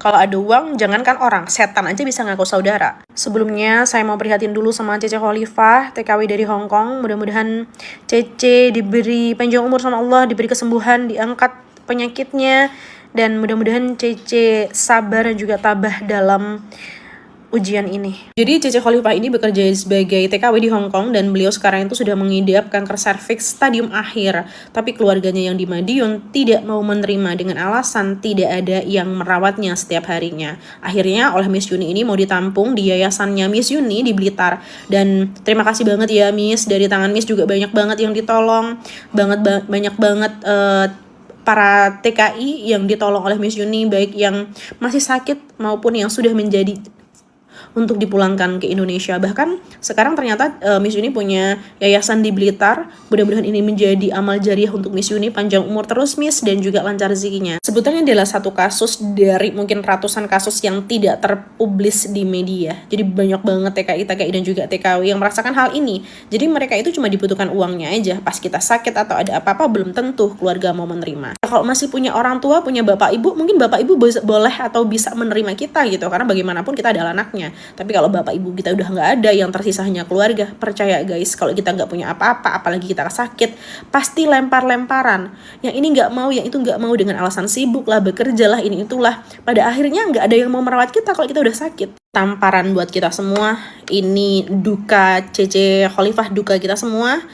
Kalau ada uang, jangankan orang, setan aja bisa ngaku saudara. Sebelumnya, saya mau prihatin dulu sama Cece Khalifah, TKW dari Hong Kong. Mudah-mudahan Cece diberi panjang umur sama Allah, diberi kesembuhan, diangkat penyakitnya, dan mudah-mudahan Cece sabar dan juga tabah dalam ujian ini. Jadi Cece Khalifah ini bekerja sebagai TKW di Hong Kong dan beliau sekarang itu sudah mengidap kanker serviks stadium akhir. Tapi keluarganya yang di Madiun tidak mau menerima dengan alasan tidak ada yang merawatnya setiap harinya. Akhirnya oleh Miss Yuni ini mau ditampung di yayasannya Miss Yuni di Blitar. Dan terima kasih banget ya Miss, dari tangan Miss juga banyak banget yang ditolong, banyak banget para TKI yang ditolong oleh Miss Yuni, baik yang masih sakit maupun yang sudah menjadi untuk dipulangkan ke Indonesia. Bahkan sekarang ternyata Miss Yuni punya yayasan di Blitar. Mudah-mudahan ini menjadi amal jariah untuk Miss Yuni, panjang umur terus Miss dan juga lancar rezekinya. Sebetulnya adalah satu kasus dari mungkin ratusan kasus yang tidak terpublis di media. Jadi banyak banget TKI dan juga TKW yang merasakan hal ini. Jadi mereka itu cuma dibutuhkan uangnya aja. Pas kita sakit atau ada apa-apa belum tentu keluarga mau menerima. Kalau masih punya orang tua, punya bapak ibu, mungkin bapak ibu boleh atau bisa menerima kita gitu, karena bagaimanapun kita adalah anaknya. Tapi kalau bapak ibu kita udah nggak ada, yang tersisa hanya keluarga, percaya guys, kalau kita nggak punya apa-apa, apalagi kita sakit, pasti lempar-lemparan. Yang ini nggak mau, yang itu nggak mau, dengan alasan sibuk lah, bekerja lah, ini itulah. Pada akhirnya nggak ada yang mau merawat kita kalau kita udah sakit. Tamparan buat kita semua, ini duka Cece Khalifah, duka kita semua.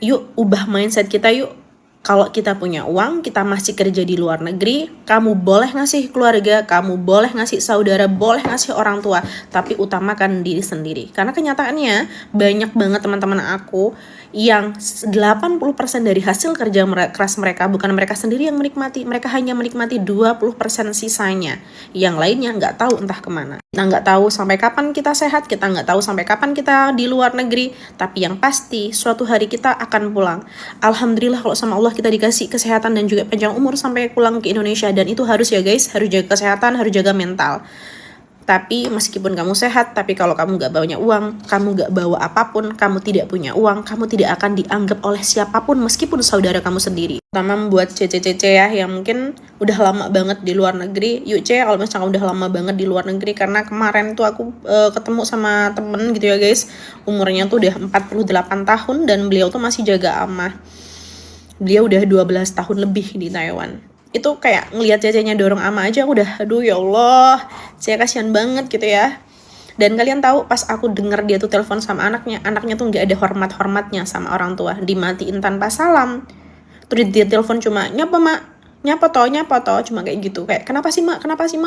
Yuk ubah mindset kita yuk. Kalau kita punya uang, kita masih kerja di luar negeri, kamu boleh ngasih keluarga, kamu boleh ngasih saudara, boleh ngasih orang tua, tapi utamakan diri sendiri. Karena kenyataannya banyak banget teman-teman aku yang 80% dari hasil kerja keras mereka, bukan mereka sendiri yang menikmati, mereka hanya menikmati 20% sisanya. Yang lainnya nggak tahu entah kemana. Kita nggak tahu sampai kapan kita sehat, kita nggak tahu sampai kapan kita di luar negeri, tapi yang pasti suatu hari kita akan pulang. Alhamdulillah kalau sama Allah kita dikasih kesehatan dan juga panjang umur sampai pulang ke Indonesia, dan itu harus ya guys, harus jaga kesehatan, harus jaga mental. Tapi meskipun kamu sehat, tapi kalau kamu gak bawa uang, kamu gak bawa apapun, kamu tidak punya uang, kamu tidak akan dianggap oleh siapapun meskipun saudara kamu sendiri. Terutama buat Cece-Cece ya, yang mungkin udah lama banget di luar negeri. Yuk Ce, kalau misalnya udah lama banget di luar negeri, karena kemarin tuh aku ketemu sama temen gitu ya guys, umurnya tuh udah 48 tahun dan beliau tuh masih jaga amah. Beliau udah 12 tahun lebih di Taiwan. Itu kayak ngelihat Cecenya dorong ama aja aku udah aduh ya Allah, saya kasihan banget gitu ya. Dan kalian tahu pas aku denger dia tuh telepon sama anaknya tuh nggak ada hormatnya sama orang tua, dimatiin tanpa salam. Terus dia telepon cuma nyapa mak, nyapa toh, cuma kayak gitu, kayak kenapa sih mak,